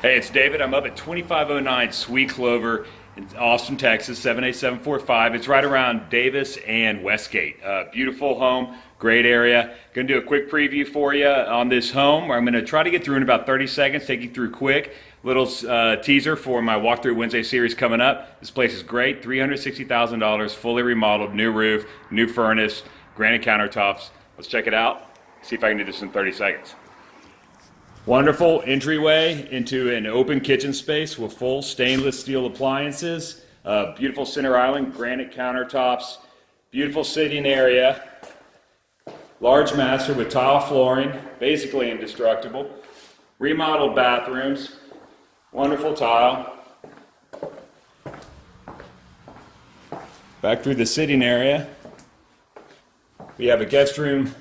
Hey, it's David. I'm up at 2509 Sweet Clover in Austin, Texas, 78745. It's right around Davis and Westgate. Beautiful home, great area. Going to do a quick preview for you on this home. I'm going to try to get through in about 30 seconds, take you through quick. Little teaser for my Walkthrough Wednesday series coming up. This place is great. $360,000, fully remodeled, new roof, new furnace, granite countertops. Let's check it out. See if I can do this in 30 seconds. Wonderful entryway into an open kitchen space with full stainless steel appliances, beautiful center island, granite countertops, beautiful sitting area, large master with tile flooring, basically indestructible, remodeled bathrooms, wonderful tile. Back through the sitting area, we have a guest room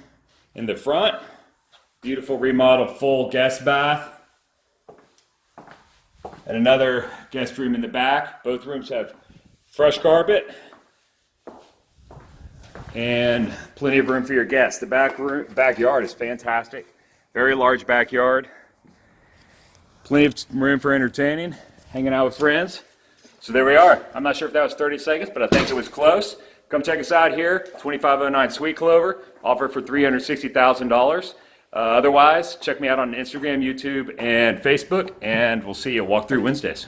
in the front. Beautiful remodeled full guest bath. And another guest room in the back. Both rooms have fresh carpet. And plenty of room for your guests. The backyard is fantastic. Very large backyard. Plenty of room for entertaining, hanging out with friends. So there we are. I'm not sure if that was 30 seconds, but I think it was close. Come check us out here, 2509 Sweet Clover, offered for $360,000. Otherwise, check me out on Instagram, YouTube, and Facebook, and we'll see you Walkthrough Wednesdays.